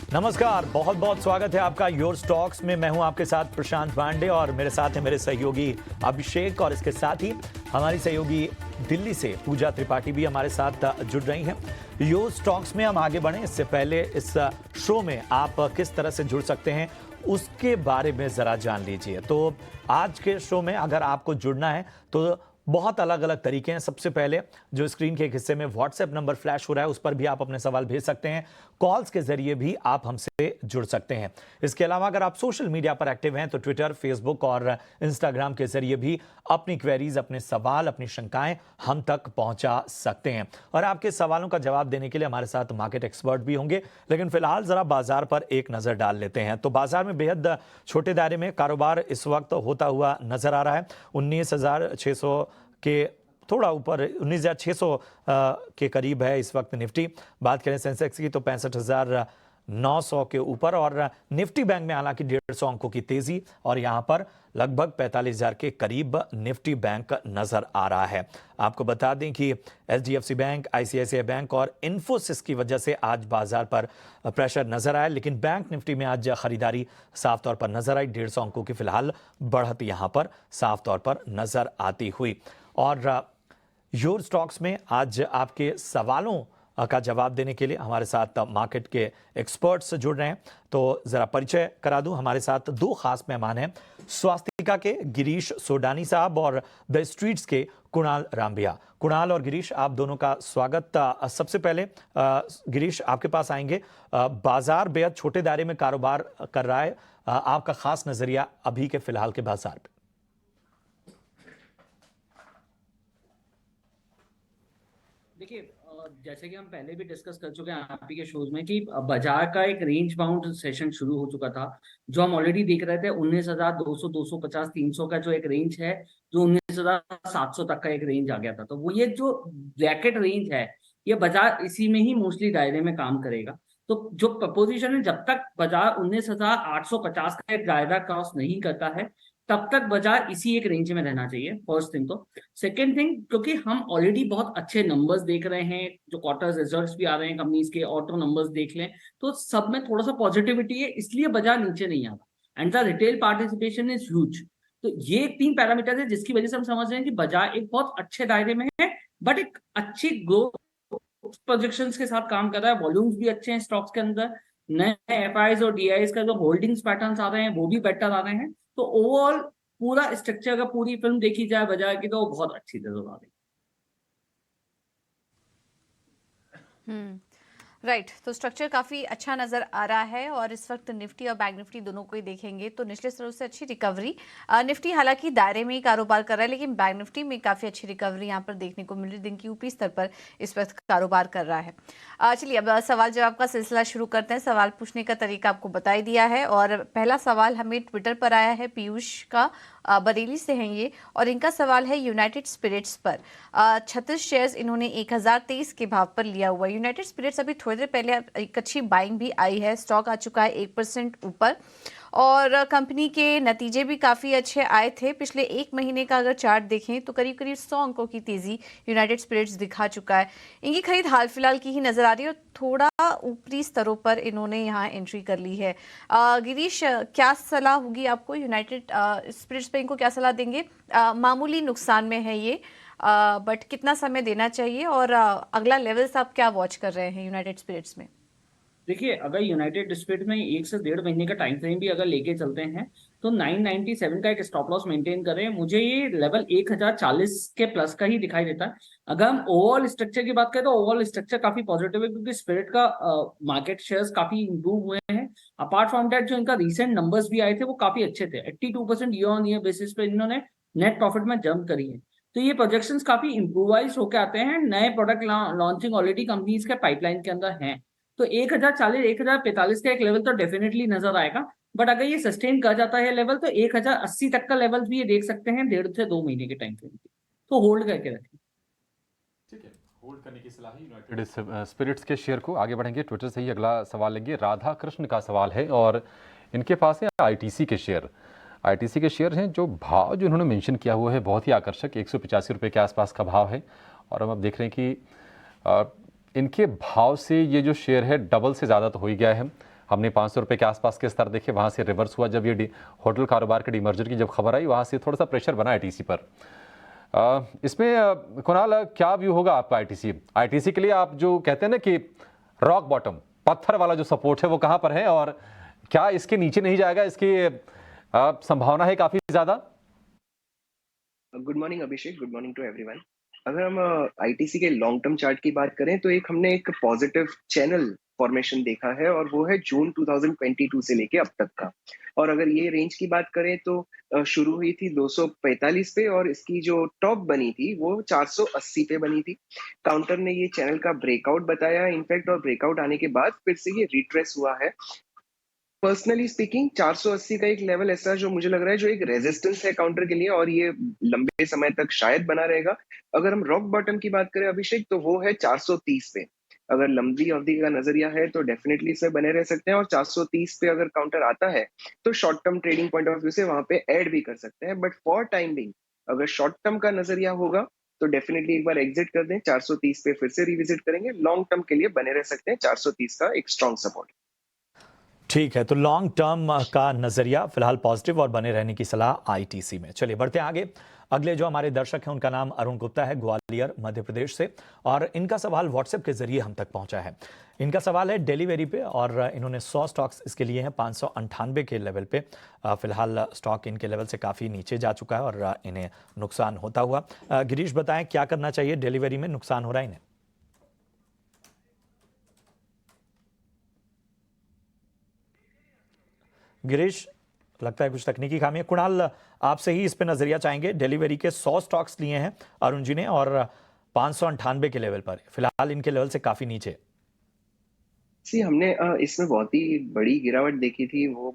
नमस्कार, बहुत बहुत स्वागत है आपका योर स्टॉक्स में। मैं हूं आपके साथ प्रशांत पांडे और मेरे साथ है मेरे सहयोगी अभिषेक और इसके साथ ही हमारी सहयोगी दिल्ली से पूजा त्रिपाठी भी हमारे साथ जुड़ रही हैं। योर स्टॉक्स में हम आगे बढ़ें इससे पहले इस शो में आप किस तरह से जुड़ सकते हैं उसके बारे में जरा जान लीजिए। तो आज के शो में अगर आपको जुड़ना है तो बहुत अलग अलग तरीके हैं। सबसे पहले जो स्क्रीन के एक हिस्से में व्हाट्सएप नंबर फ्लैश हो रहा है उस पर भी आप अपने सवाल भेज सकते हैं। कॉल्स के जरिए भी आप हमसे जुड़ सकते हैं। इसके अलावा अगर आप सोशल मीडिया पर एक्टिव हैं तो ट्विटर, फेसबुक और इंस्टाग्राम के जरिए भी अपनी क्वेरीज, अपने सवाल, अपनी शंकाएं हम तक पहुंचा सकते हैं। और आपके सवालों का जवाब देने के लिए हमारे साथ मार्केट एक्सपर्ट भी होंगे। लेकिन फिलहाल जरा बाजार पर एक नजर डाल लेते हैं। तो बाजार में बेहद छोटे दायरे में कारोबार इस वक्त होता हुआ नजर आ रहा है। 19,600 के थोड़ा ऊपर 19,600 के करीब है इस वक्त निफ्टी। बात करें सेंसेक्स की तो 65,900 के ऊपर और निफ्टी बैंक में हालांकि 150 अंकों की तेजी और यहां पर लगभग 45,000 के करीब निफ्टी बैंक नजर आ रहा है। आपको बता दें कि एचडीएफसी बैंक, आईसीआईसीआई बैंक और इन्फोसिस की वजह से आज बाजार पर प्रेशर नजर आया, लेकिन बैंक निफ्टी में आज खरीदारी साफ तौर पर नजर आई। 150 अंकों की फिलहाल बढ़त यहां पर साफ तौर पर नजर आती हुई। और योर स्टॉक्स में आज आपके सवालों का जवाब देने के लिए हमारे साथ मार्केट के एक्सपर्ट्स जुड़ रहे हैं। तो जरा परिचय करा दूं, हमारे साथ दो खास मेहमान हैं। स्वास्तिका के गिरीश सोडानी साहब और द स्ट्रीट्स के कुणाल रामबिया। कुणाल और गिरीश, आप दोनों का स्वागत। सबसे पहले गिरीश आपके पास आएंगे। बाजार बेहद छोटे दायरे में कारोबार कर रहा है, आपका खास नजरिया अभी के फिलहाल के बाजार पे। देखिए, जैसे कि हम पहले भी डिस्कस कर चुके हैं आप ही के शोज में कि बाजार का एक रेंज बाउंड सेशन शुरू हो चुका था, जो हम ऑलरेडी देख रहे थे। 19,200, 250, 300 का जो एक रेंज है, जो 19,700 तक का एक रेंज आ गया था। तो वो ये जो ब्रैकेट रेंज है, ये बाजार इसी में ही मोस्टली दायरे में काम करेगा। तो जो प्रपोजिशन है, जब तक बाजार 19,850 का एक दायरा क्रॉस नहीं करता है, तब तक बाजार इसी एक रेंज में रहना चाहिए। First thing. तो सेकेंड थिंग, क्योंकि हम ऑलरेडी बहुत अच्छे नंबर्स देख रहे हैं, जो क्वार्टर रिजल्ट्स भी आ रहे हैं कंपनीज के, ऑटो नंबर्स देख लें तो सब में थोड़ा सा पॉजिटिविटी है, इसलिए बाजार नीचे नहीं आ रहा। And the retail participation is huge. तो ये तीन पैरामीटर है जिसकी वजह से हम समझ रहे हैं कि बाजार एक बहुत अच्छे दायरे में है, बट एक अच्छी ग्रोथ प्रोजेक्शंस के साथ काम कर रहा है। वॉल्यूम्स भी अच्छे हैं स्टॉक्स के अंदर, नए एफआईज और डीआईज का जो होल्डिंग्स पैटर्न्स आ रहे हैं वो भी बेटर आ रहे हैं। तो ओवरऑल पूरा स्ट्रक्चर का पूरी फिल्म देखी जाए बाजार की तो बहुत अच्छी नजर आ रही है। राइट, तो स्ट्रक्चर काफ़ी अच्छा नज़र आ रहा है और इस वक्त निफ्टी और बैंक निफ्टी दोनों को ही देखेंगे तो निचले स्तरों से अच्छी रिकवरी। निफ्टी हालांकि दायरे में ही कारोबार कर रहा है, लेकिन बैंक निफ्टी में काफ़ी अच्छी रिकवरी यहाँ पर देखने को मिल रही, दिन की ऊपरी स्तर पर इस वक्त कारोबार कर रहा है। चलिए अब सवाल जवाब का सिलसिला शुरू करते हैं। सवाल पूछने का तरीका आपको बता ही दिया है और पहला सवाल हमें ट्विटर पर आया है, पीयूष का, बरेली से हैं ये, और इनका सवाल है यूनाइटेड स्पिरिट्स पर। 36 शेयर्स इन्होंने 1023 के भाव पर लिया हुआ। यूनाइटेड स्पिरिट्स अभी थोड़ी देर पहले एक अच्छी बाइंग भी आई है, स्टॉक आ चुका है 1% ऊपर और कंपनी के नतीजे भी काफ़ी अच्छे आए थे। पिछले एक महीने का अगर चार्ट देखें तो करीब करीब 100 अंकों की तेज़ी यूनाइटेड स्पिरिट्स दिखा चुका है। इनकी खरीद हाल फिलहाल की ही नज़र आ रही है और थोड़ा ऊपरी स्तरों पर इन्होंने यहाँ एंट्री कर ली है। गिरीश, क्या सलाह होगी आपको यूनाइटेड स्पिरिट्स पे, इनको क्या सलाह देंगे? मामूली नुकसान में है ये, बट कितना समय देना चाहिए और अगला लेवल्स आप क्या वॉच कर रहे हैं यूनाइटेड स्पिरिट्स में? देखिए, अगर यूनाइटेड स्पिरिट में 1 से 1.5 महीने का टाइम फ्रेम भी अगर लेके चलते हैं तो 997 का एक स्टॉप लॉस मेंटेन करें। मुझे ये लेवल 1040 के प्लस का ही दिखाई देता है। अगर हम ओवरऑल स्ट्रक्चर की बात करें तो ओवरऑल स्ट्रक्चर काफी पॉजिटिव है, क्योंकि स्पिरिट का मार्केट शेयर्स काफी इंप्रूव हुए हैं। अपार्ट फ्रॉम दैट, जो इनका रिसेंट नंबर्स भी आए थे वो काफी अच्छे थे। 82% ईयर ऑन ईयर बेसिस पे इन्होंने नेट प्रॉफिट में जंप करी है। तो ये प्रोजेक्शंस काफी इंप्रूवाइज होकर आते हैं। नए प्रोडक्ट लॉन्चिंग ऑलरेडी कंपनीज के पाइपलाइन के अंदर हैं। तो 1040, 1045 का एक लेवल तो डेफिनेटली नजर आएगा। बट अगर ये सस्टेन कर जाता है लेवल तो 1080 तक का लेवल भी ये देख सकते हैं 1.5 से 2 महीने के टाइम फ्रेम पे। तो होल्ड करके रखें। ठीक है, होल्ड करने की सलाह है यूनाइटेड स्पिरिट्स के शेयर को। आगे बढ़ेंगे, ट्विटर से ही अगला सवाल लेंगे। राधा कृष्ण का सवाल है और इनके पास है आईटीसी के शेयर। आईटीसी के शेयर हैं, जो भाव जो उन्होंने मेंशन किया हुआ है बहुत ही आकर्षक, 185 रुपये के आसपास का भाव है। और हम अब देख रहे हैं कि इनके भाव से ये जो शेयर है डबल से ज़्यादा तो हो ही गया है। हमने 500 रुपये के आसपास के स्तर देखे, वहाँ से रिवर्स हुआ जब ये होटल कारोबार के डीमर्जर की जब खबर आई, वहाँ से थोड़ा सा प्रेशर बना आईटीसी पर। इसमें कुणाल क्या व्यू होगा आपका आईटीसी के लिए? आप जो कहते हैं ना कि रॉक बॉटम, पत्थर वाला जो सपोर्ट है वो कहाँ पर है, और क्या इसके नीचे नहीं जाएगा? इसकी संभावना है काफ़ी ज़्यादा। Good morning Abhishek, good morning to everyone. अगर हम आईटीसी के लॉन्ग टर्म चार्ट की बात करें तो हमने एक पॉजिटिव चैनल फॉर्मेशन देखा है और वो है जून 2022 से लेके अब तक का। और अगर ये रेंज की बात करें तो शुरू हुई थी 245 पे और इसकी जो टॉप बनी थी वो 480 पे बनी थी। काउंटर ने ये चैनल का ब्रेकआउट बताया इनफैक्ट, और ब्रेकआउट आने के बाद फिर से ये रिट्रेस हुआ है। पर्सनली स्पीकिंग 480 का एक लेवल ऐसा जो मुझे लग रहा है जो एक रेजिस्टेंस है काउंटर के लिए, और ये लंबे समय तक शायद बना रहेगा। अगर हम रॉक बॉटम की बात करें अभिषेक तो वो है 430 पे। अगर लंबी अवधि का नजरिया है तो डेफिनेटली इसमें बने रह सकते हैं, और 430 पे अगर काउंटर आता है तो short term trading point of view से वहां पे ऐड भी कर सकते हैं। बट फॉर टाइम बिंग अगर शॉर्ट टर्म का नजरिया होगा तो डेफिनेटली एक बार एग्जिट कर दें, 430 पे फिर से रिविजिट करेंगे। लॉन्ग टर्म के लिए बने रह सकते हैं 430 का एक स्ट्रॉन्ग सपोर्ट। ठीक है, तो लॉन्ग टर्म का नजरिया फिलहाल पॉजिटिव और बने रहने की सलाह आईटीसी में। चलिए बढ़ते हैं आगे। अगले जो हमारे दर्शक हैं उनका नाम अरुण गुप्ता है, ग्वालियर मध्य प्रदेश से, और इनका सवाल व्हाट्सएप के जरिए हम तक पहुंचा है। इनका सवाल है डेलीवेरी पे, और इन्होंने 100 स्टॉक्स इसके लिए हैं 598 के लेवल पे। फिलहाल स्टॉक इनके लेवल से काफ़ी नीचे जा चुका है और इन्हें नुकसान होता हुआ। गिरीश बताएं क्या करना चाहिए, डेलीवेरी में नुकसान हो रहा है इन्हें? गिरीश, लगता है कुछ तकनीकी खामी है। कुणाल, आपसे ही इस पे नजरिया चाहेंगे। डिलीवरी के 100 स्टॉक्स लिए हैं अरुण जी ने और 598 के लेवल पर, फिलहाल इनके लेवल से काफी नीचे। हमने इसमें बहुत ही बड़ी गिरावट देखी थी। वो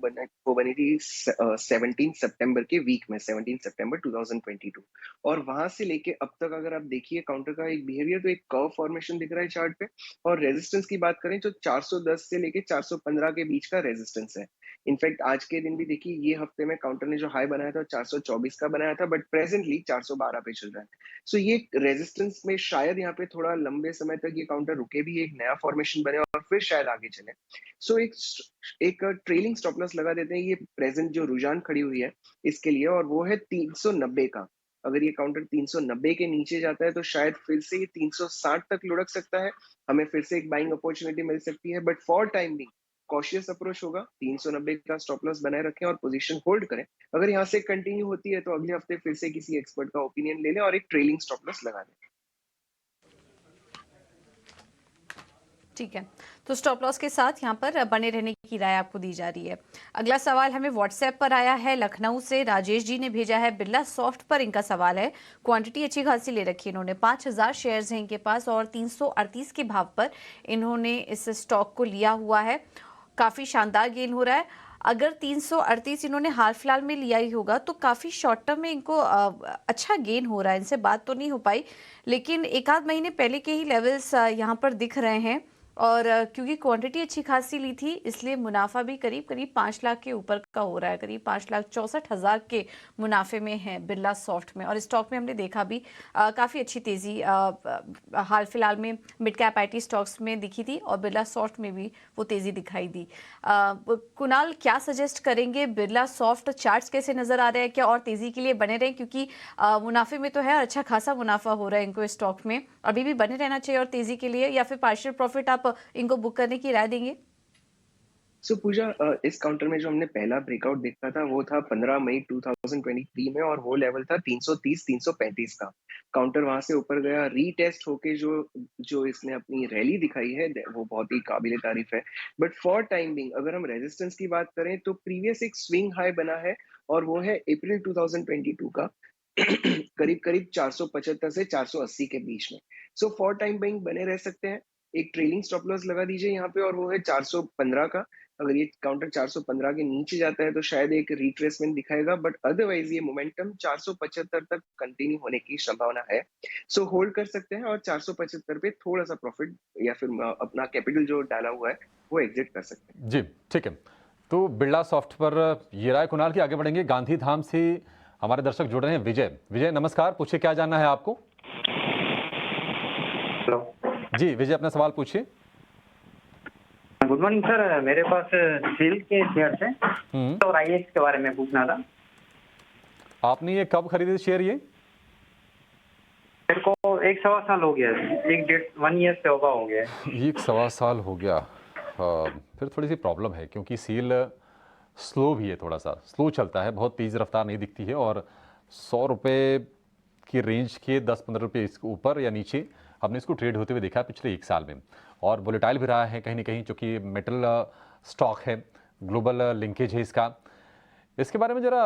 बनी थी 17 सितंबर के वीक में, 17 सितंबर 2022, और वहां से लेके अब तक अगर आप देखिए काउंटर का एक बिहेवियर तो एक कर्व फॉर्मेशन दिख रहा है चार्ट पे। और रेजिस्टेंस की बात करें तो 410 से लेके 415 के बीच का रेजिस्टेंस है। इनफैक्ट आज के दिन भी देखिए, ये हफ्ते में काउंटर ने जो हाई बनाया था 424 का बनाया था, बट प्रेजेंटली 412 पे चल रहा है। सो ये रेजिस्टेंस में शायद यहाँ पे थोड़ा लंबे समय तक ये काउंटर रुके भी, एक नया फॉर्मेशन बने और फिर शायद आगे चले। सो एक ट्रेलिंग स्टॉप लॉस लगा देते हैं ये प्रेजेंट जो रुझान खड़ी हुई है इसके लिए, और वो है 390 का। अगर ये काउंटर 390 के नीचे जाता है तो शायद फिर से ये 360 तक लुढ़क सकता है, हमें फिर से एक बाइंग अपॉर्चुनिटी मिल सकती है। But for time being cautious approach होगा, 390 का स्टॉप लॉस बनाए रखें और पोजीशन होल्ड करें। अगर यहाँ से कंटिन्यू होती है तो अगले हफ्ते फिर से किसी एक्सपर्ट का ओपिनियन ले लें और एक ट्रेलिंग स्टॉप लॉस लगा दें। ठीक है, तो स्टॉप लॉस के साथ यहाँ पर बने रहने की राय आपको दी जा रही है। अगला सवाल हमें व्हाट्सएप पर आया है, लखनऊ से राजेश जी ने भेजा है। बिरला सॉफ्ट पर इनका सवाल है, क्वांटिटी अच्छी खासी ले रखी है इन्होंने, 5000 शेयर्स हैं इनके पास और 338 के भाव पर इन्होंने इस स्टॉक को लिया हुआ है। काफ़ी शानदार गेन हो रहा है। अगर 338 इन्होंने हाल फिलहाल में लिया ही होगा तो काफ़ी शॉर्ट टर्म में इनको अच्छा गेन हो रहा है। इनसे बात तो नहीं हो पाई, लेकिन एक आध महीने पहले के ही लेवल्स यहाँ पर दिख रहे हैं, और क्योंकि क्वांटिटी अच्छी खासी ली थी इसलिए मुनाफा भी करीब 5 लाख के ऊपर का हो रहा है। करीब 5,64,000 के मुनाफे में है बिरला सॉफ्ट में। और स्टॉक में हमने देखा भी काफ़ी अच्छी तेज़ी हाल फिलहाल में मिड कैप आईटी स्टॉक्स में दिखी थी और बिरला सॉफ्ट में भी वो तेज़ी दिखाई दी। कुणाल, क्या सजेस्ट करेंगे? बिरला सॉफ्ट चार्ट्स कैसे नज़र आ रहे हैं? क्या और तेज़ी के लिए बने रहें? क्योंकि मुनाफे में तो है, अच्छा खासा मुनाफा हो रहा है इनको स्टॉक में, अभी भी बने रहना चाहिए और तेज़ी के लिए, या फिर पार्शियल प्रॉफिट आप इनको बुक करने की राय देंगे? पूजा, इस काउंटर में जो हमने पहला ब्रेकआउट देखा था वो था 15 मई 2023 में, और वो लेवल था 330-335 का। काउंटर वहां से ऊपर गया, रीटेस्ट होके जो इसने अपनी रैली दिखाई है वो बहुत ही काबिले तारीफ है। बट फॉर टाइम बिंग अगर हम रेजिस्टेंस की बात करें तो प्रीवियस एक स्विंग हाई बना है और वो है अप्रैल 2022 का करीब 475 से 480 के बीच में। सो फॉर टाइम बिंग बने रह सकते हैं। एक ट्रेलिंग स्टॉप लॉस लगा दीजिए यहाँ पे, और वो है 415 का। अगर ये काउंटर 415 के नीचे जाता है तो शायद एक रिट्रेसमेंट दिखाएगा, बट अदरवाइज ये मोमेंटम 475 तक कंटिन्यू होने की संभावना है। सो होल्ड कर सकते हैं और 475 पे थोड़ा सा प्रॉफिट या फिर अपना कैपिटल जो डाला हुआ है वो एग्जिट कर सकते हैं। जी ठीक है, तो बिरला सॉफ्ट पर ये राय कुणाल की। आगे बढ़ेंगे, गांधी धाम से हमारे दर्शक जुड़ रहे हैं। विजय नमस्कार, पूछिए क्या जानना है आपको? हेलो जी विजय, अपना सवाल पूछिए। गुड मॉर्निंग सर, मेरे पास सील के शेयर्स हैं और आईएक्स के बारे में पूछना था। आपने ये कब खरीदे शेयर ये? मेरे को 1.25 साल हो गया है, 1 ईयर से होगा हो गया है। 1.25 साल हो गया। फिर थोड़ी सी प्रॉब्लम है क्योंकि सील स्लो भी है, थोड़ा सा स्लो चलता है, बहुत तेज़ रफ्तार नहीं दिखती है और 100 रुपये की रेंज के 10-15 रुपये इसके ऊपर या नीचे हमने इसको ट्रेड होते हुए देखा है पिछले 1 साल में। और वोलेटाइल भी रहा है कहीं ना कहीं, क्योंकि मेटल स्टॉक है, ग्लोबल लिंकेज है इसका। इसके बारे में ज़रा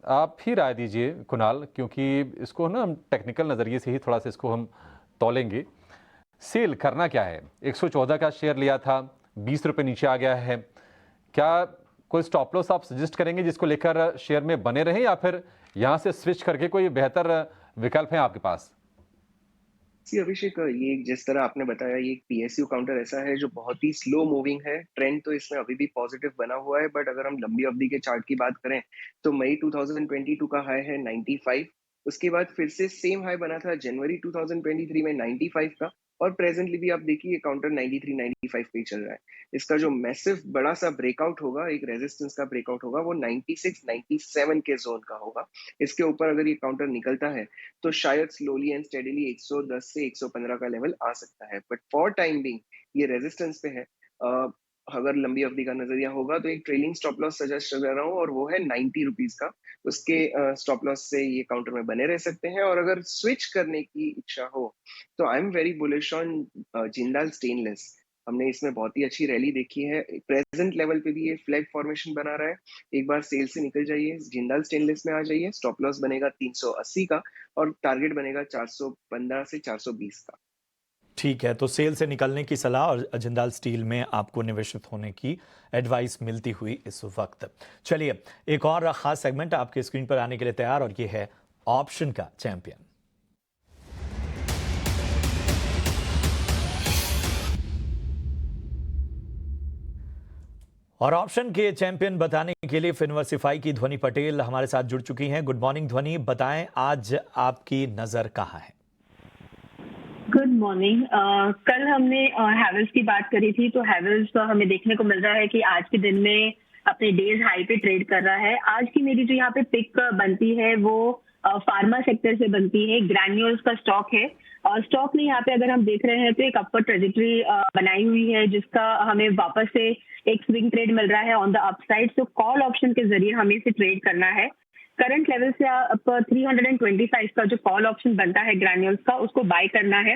आप ही राय दीजिए कुणाल, क्योंकि इसको ना हम टेक्निकल नज़रिए से ही थोड़ा सा इसको हम तौलेंगे। सेल करना क्या है? 114 का शेयर लिया था, 20 रुपये नीचे आ गया है, क्या कोई स्टॉप लॉस आप सजेस्ट करेंगे जिसको लेकर शेयर में बने रहें, या फिर यहाँ से स्विच करके कोई बेहतर विकल्प है आपके पास? अभिषेक, ये जिस तरह आपने बताया, ये एक पीएसयू काउंटर ऐसा है जो बहुत ही स्लो मूविंग है। ट्रेंड तो इसमें अभी भी पॉजिटिव बना हुआ है, बट अगर हम लंबी अवधि के चार्ट की बात करें तो मई 2022 का हाई है 95। उसके बाद फिर से सेम हाई बना था जनवरी 2023 में 95 का, और प्रेजेंटली भी आप देखिए काउंटर 93-95 पे ही चल रहा है। इसका जो मैसिव बड़ा सा ब्रेकआउट होगा, एक रेजिस्टेंस का ब्रेकआउट होगा, वो 96-97 के जोन का होगा। इसके ऊपर अगर ये काउंटर निकलता है तो शायद स्लोली एंड स्टेडीली 110 से 115 का लेवल आ सकता है, बट फॉर टाइम बिंग ये रेजिस्टेंस पे है। अगर लंबी अवधि का नजरिया होगा तो एक ट्रेलिंग स्टॉप लॉस सजेस्ट कर रहा हूँ, और वो है 90 रुपीज का। उसके स्टॉप लॉस से ये काउंटर में बने रह सकते हैं। और अगर स्विच करने की इच्छा हो तो I am very bullish on Jindal stainless. हमने इसमें बहुत ही अच्छी रैली देखी है, प्रेजेंट लेवल पे भी ये फ्लैग फॉर्मेशन बना रहा है। एक बार सेल से निकल जाइए, जिंदाल स्टेनलेस में आ जाइए, स्टॉप लॉस बनेगा 380 का और टारगेट बनेगा 415 से 420 का। ठीक है, तो सेल से निकलने की सलाह और जिंदाल स्टील में आपको निवेशित होने की एडवाइस मिलती हुई इस वक्त। चलिए, एक और खास सेगमेंट आपके स्क्रीन पर आने के लिए तैयार, और ये है ऑप्शन का चैंपियन। और ऑप्शन के चैंपियन बताने के लिए फिनवर्सिफाई की ध्वनि पटेल हमारे साथ जुड़ चुकी हैं। गुड मॉर्निंग ध्वनि, बताएं आज आपकी नजर कहाँ है? Good morning. कल हमने हैवेल्स की बात करी थी, तो हैवेल्स हमें देखने को मिल रहा है कि आज के दिन में अपने डेज हाई पे ट्रेड कर रहा है। आज की मेरी जो यहाँ पे पिक बनती है वो फार्मा सेक्टर से बनती है। ग्रैन्यूल्स का स्टॉक है और स्टॉक में यहाँ पे अगर हम देख रहे हैं तो एक अपर ट्रेजेक्टरी बनाई हुई है, जिसका हमें वापस से एक स्विंग ट्रेड मिल रहा है on the upside. So call option के जरिए हमें इसे ट्रेड करना है। करंट लेवल से आप 325 का जो कॉल ऑप्शन बनता है ग्रैन्यूल्स का, उसको बाय करना है।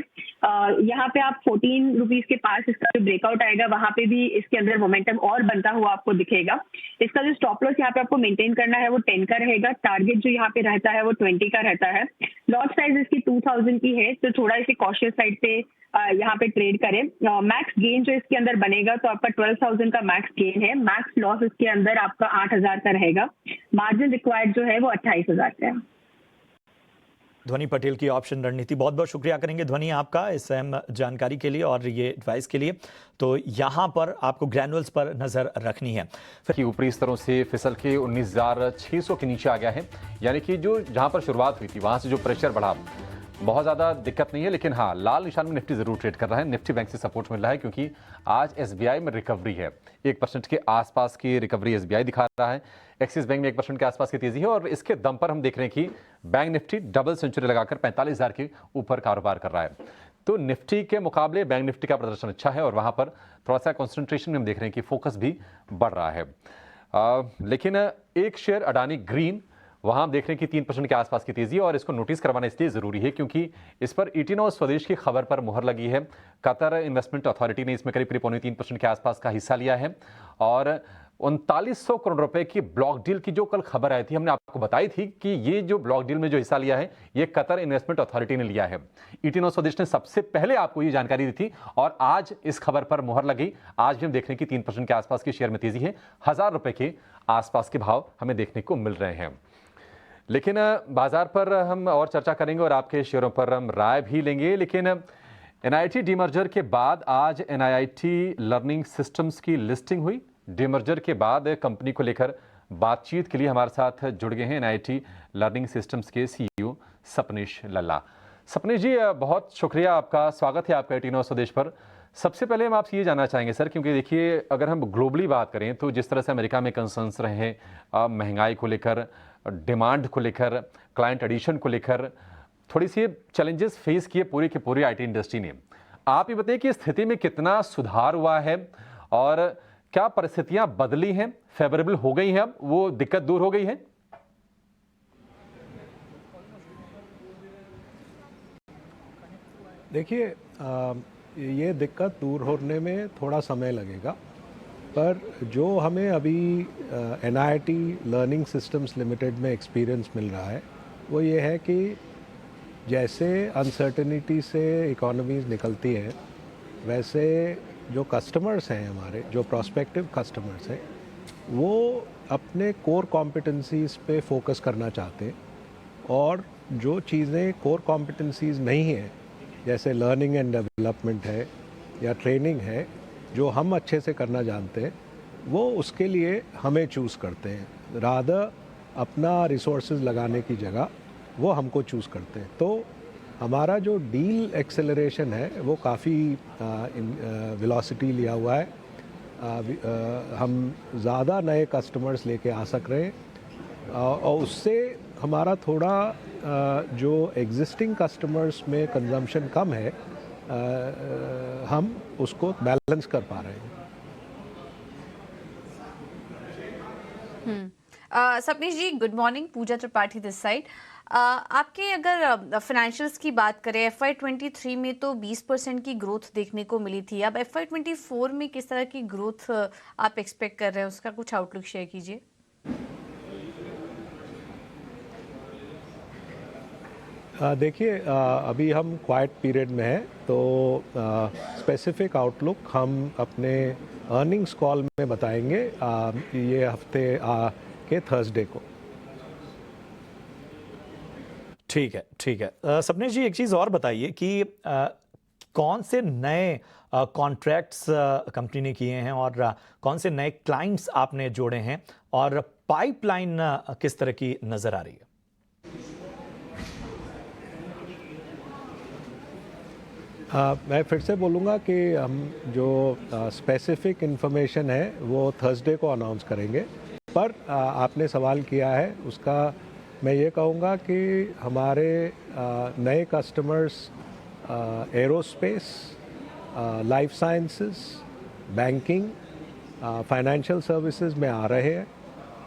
यहाँ पे आप 14 रुपीज के पास इसका जो ब्रेकआउट आएगा वहां पे भी इसके अंदर मोमेंटम और बनता हुआ आपको दिखेगा। इसका जो स्टॉप लॉस यहाँ पे आपको मेंटेन करना है वो 10 का रहेगा। टारगेट जो यहाँ पे रहता है वो 20 का रहता है। लॉट साइज इसकी 2000 की है, तो थोड़ा इसे कॉशियस साइड पे यहाँ पे ट्रेड करें। मैक्स गेन जो इसके अंदर बनेगा तो आपका 12,000 का मैक्स गेन है। मैक्स लॉस इसके अंदर आपका 8,000 का रहेगा। मार्जिन रिक्वायर्ड जो है वो 28,000 का है। ध्वनि पटेल की ऑप्शन रणनीति, बहुत बहुत शुक्रिया करेंगे ध्वनि आपका इस अहम जानकारी के लिए और ये एडवाइस के लिए। तो यहाँ पर आपको ग्रैनुअल्स पर नजर रखनी है। कि ऊपरी स्तरों से फिसल के 19,600 के नीचे आ गया है, यानी कि जो जहाँ पर शुरुआत हुई थी वहाँ से जो प्रेशर बढ़ा, बहुत ज़्यादा दिक्कत नहीं है। लेकिन हाँ, लाल निशान में निफ्टी जरूर ट्रेड कर रहा है। निफ्टी बैंक से सपोर्ट मिल रहा है क्योंकि आज एसबीआई में रिकवरी है। 1% के आसपास की रिकवरी एसबीआई दिखा रहा है। एक्सिस बैंक में 1% के आसपास की तेजी है और इसके दम पर हम देख रहे हैं कि बैंक निफ्टी डबल सेंचुरी लगाकर 45,000 के ऊपर कारोबार कर रहा है। तो निफ्टी के मुकाबले बैंक निफ्टी का प्रदर्शन अच्छा है और वहाँ पर थोड़ा सा कॉन्सेंट्रेशन में हम देख रहे हैं कि फोकस भी बढ़ रहा है। लेकिन एक शेयर अडानी ग्रीन, वहाँ हम देख रहे हैं कि 3% के आसपास की तेजी है और इसको नोटिस करवाना इसलिए ज़रूरी है क्योंकि इस पर इटिनो स्वदेश की खबर पर मुहर लगी है। कतर इन्वेस्टमेंट अथॉरिटी ने इसमें करीब 3.3% के आसपास का हिस्सा लिया है और 3900 करोड़ रुपए की ब्लॉक डील की जो कल खबर आई थी, हमने आपको बताई थी कि ये जो ब्लॉक डील में जो हिस्सा लिया है ये कतर इन्वेस्टमेंट अथॉरिटी ने लिया है। इटिनो स्वदेश ने सबसे पहले आपको ये जानकारी दी थी और आज इस खबर पर मुहर लगी। आज भी हम देख रहे हैं कि 3% के आसपास की शेयर में तेजी है। 1000 रुपए के आसपास के भाव हमें देखने को मिल रहे हैं। लेकिन बाजार पर हम और चर्चा करेंगे और आपके शेयरों पर हम राय भी लेंगे। लेकिन NIIT डीमर्जर के बाद आज NIIT लर्निंग सिस्टम्स की लिस्टिंग हुई। डीमर्जर के बाद कंपनी को लेकर बातचीत के लिए हमारे साथ जुड़ गए हैं NIIT लर्निंग सिस्टम्स के CEO सपनेश लल्ला। सपनेश जी, बहुत शुक्रिया आपका, स्वागत है आपका इटिनो स्वदेश पर। सबसे पहले हम आपसे ये जानना चाहेंगे सर, क्योंकि देखिए अगर हम ग्लोबली बात करें तो जिस तरह से अमेरिका में कंसर्न्स रहे हैं महंगाई को लेकर, डिमांड को लेकर, क्लाइंट एडिशन को लेकर, थोड़ी सी चैलेंजेस फेस किए पूरी की पूरी आईटी इंडस्ट्री ने। आप ये बताइए कि स्थिति में कितना सुधार हुआ है और क्या परिस्थितियां बदली हैं, फेवरेबल हो गई हैं, अब वो दिक्कत दूर हो गई है? देखिए, ये दिक्कत दूर होने में थोड़ा समय लगेगा, पर जो हमें अभी NIT लर्निंग सिस्टम्स लिमिटेड में एक्सपीरियंस मिल रहा है वो ये है कि जैसे अनसर्टेनिटी से इकोनॉमीज निकलती हैं, वैसे जो कस्टमर्स हैं हमारे, जो प्रोस्पेक्टिव कस्टमर्स हैं, वो अपने कोर कॉम्पिटेंसीज़ पे फोकस करना चाहते हैं, और जो चीज़ें कोर कॉम्पिटेंसीज़ नहीं हैं, जैसे लर्निंग एंड डेवलपमेंट है या ट्रेनिंग है, जो हम अच्छे से करना जानते हैं, वो उसके लिए हमें चूज़ करते हैं। रादर अपना रिसोर्सेज लगाने की जगह वो हमको चूज़ करते हैं। तो हमारा जो डील एक्सेलरेशन है वो काफ़ी वेलोसिटी लिया हुआ है। हम ज़्यादा नए कस्टमर्स लेके आ सक रहे हैं, और उससे हमारा थोड़ा जो एग्जिस्टिंग कस्टमर्स में कंजम्पशन कम है, हम उसको बैलेंस कर पा रहे हैं। Sapnish ji, good morning. Pooja Tripathi this side. आपके अगर फाइनेंशियल्स की बात करें, FY23 में तो 20% की ग्रोथ देखने को मिली थी। अब FY24 में किस तरह की ग्रोथ आप एक्सपेक्ट कर रहे हैं, उसका कुछ आउटलुक शेयर कीजिए। देखिए, अभी हम क्वाइट पीरियड में हैं, तो स्पेसिफिक आउटलुक हम अपने अर्निंग्स कॉल में बताएंगे ये हफ्ते के थर्सडे को। ठीक है, ठीक है। सपनेश जी, एक चीज़ और बताइए कि कौन से नए कॉन्ट्रैक्ट्स कंपनी ने किए हैं और कौन से नए क्लाइंट्स आपने जोड़े हैं, और पाइपलाइन किस तरह की नज़र आ रही है? मैं फिर से बोलूँगा कि हम जो स्पेसिफिक इन्फॉर्मेशन है वो थर्सडे को अनाउंस करेंगे, पर आपने सवाल किया है उसका मैं ये कहूँगा कि हमारे नए customers aerospace, life sciences, banking, financial services में आ रहे हैं।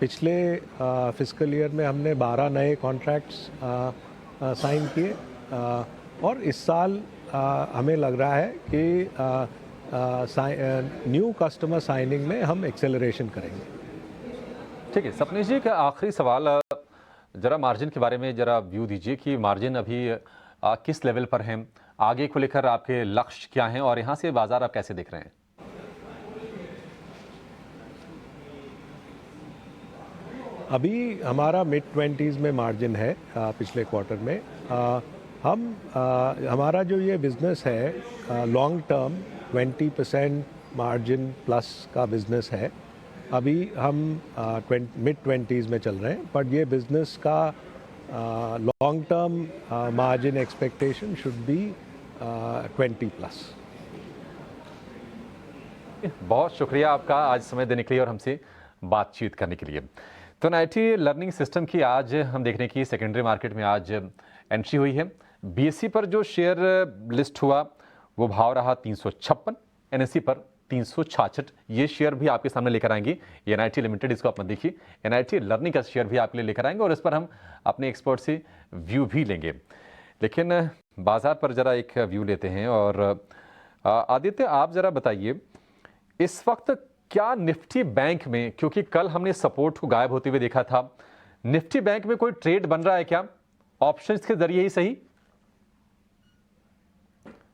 पिछले फिस्कल ईयर में हमने 12 नए कॉन्ट्रैक्ट्स साइन किए, और इस साल हमें लग रहा है कि न्यू कस्टमर साइनिंग में हम एक्सेलरेशन करेंगे। ठीक है सपनेश जी, का आखिरी सवाल, जरा मार्जिन के बारे में जरा व्यू दीजिए कि मार्जिन अभी किस लेवल पर हैं, आगे को लेकर आपके लक्ष्य क्या हैं, और यहाँ से बाजार आप कैसे देख रहे हैं? अभी हमारा मिड-20s में मार्जिन है पिछले क्वार्टर में। हमारा जो ये बिज़नेस है लॉन्ग टर्म 20% मार्जिन प्लस का बिज़नेस है। अभी हम मिड-20s में चल रहे हैं, बट ये बिज़नेस का long term margin expectation should be 20+। बहुत शुक्रिया आपका आज समय देने के लिए और हमसे बातचीत करने के लिए। तो NIT लर्निंग सिस्टम की आज हम देखने की सेकेंडरी मार्केट में आज एंट्री हुई है। BSE पर जो शेयर लिस्ट हुआ वो भाव रहा 356, NSE पर 366। ये शेयर भी आपके सामने लेकर आएंगे। ये NIT लिमिटेड, इसको आप देखिए। NIT लर्निंग का शेयर भी आपके लिए लेकर आएंगे और इस पर हम अपने एक्सपर्ट से व्यू भी लेंगे। लेकिन बाजार पर जरा एक व्यू लेते हैं। और आदित्य, आप जरा बताइए इस वक्त क्या निफ्टी बैंक में, क्योंकि कल हमने सपोर्ट को गायब होते हुए देखा था, निफ्टी बैंक में कोई ट्रेड बन रहा है क्या, ऑप्शंस के जरिए ही सही?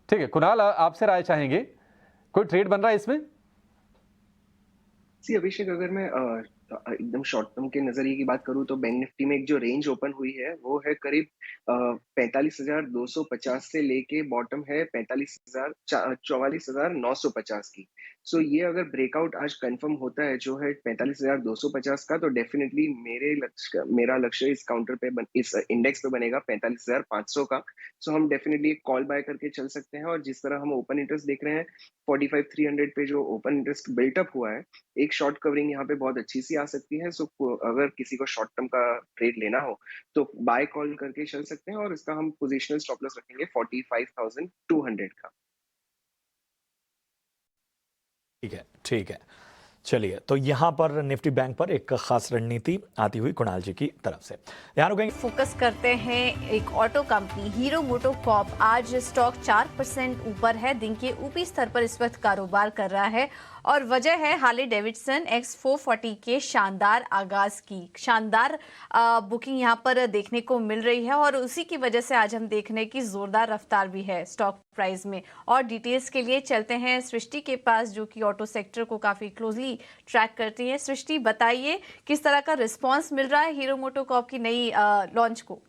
ठीक है कुणाल, आपसे राय चाहेंगे, कोई ट्रेड बन रहा है इसमें? अभिषेक, अगर मैं एकदम शॉर्ट टर्म के नजरिए की बात करूं तो बैंक निफ्टी में एक जो रेंज ओपन हुई है वो है करीब 45,250 से लेके बॉटम है 44,950 की। सो ये अगर ब्रेकआउट आज कंफर्म होता है जो है 45,250 का, तो डेफिनेटली मेरा लक्ष्य इस काउंटर पे इस इंडेक्स पे बनेगा 45,500 का। सो हम डेफिनेटली एक कॉल बाय करके चल सकते हैं, और जिस तरह हम ओपन इंटरेस्ट देख रहे हैं 45,300 पे जो ओपन इंटरेस्ट बिल्टअप हुआ है, एक शॉर्ट कवरिंग यहाँ पे बहुत अच्छी सी आ सकती है। सो अगर किसी को शॉर्ट टर्म का ट्रेड लेना हो तो बाय कॉल करके चल सकते हैं, और इसका हम पोजिशनल स्टॉप लॉस रखेंगे 45,200 का। ठीक है। चलिए, तो यहाँ पर निफ्टी बैंक पर एक खास रणनीति आती हुई कुणाल जी की तरफ से। यहाँ रुकेंगे। फोकस करते हैं एक ऑटो कंपनी हीरो मोटोकॉर्प। आज स्टॉक 4% ऊपर है, दिन के ऊपरी स्तर पर इस वक्त कारोबार कर रहा है और वजह है हार्ले डेविडसन X440 के शानदार आगाज की। शानदार बुकिंग यहाँ पर देखने को मिल रही है और उसी की वजह से आज हम देखने की जोरदार रफ्तार भी है स्टॉक प्राइस में। और डिटेल्स के लिए चलते हैं सृष्टि के पास, जो कि ऑटो सेक्टर को काफी क्लोजली ट्रैक करती है। सृष्टि, बताइए किस तरह का रिस्पॉन्स मिल रहा है हीरो मोटोकॉर्प की नई लॉन्च को?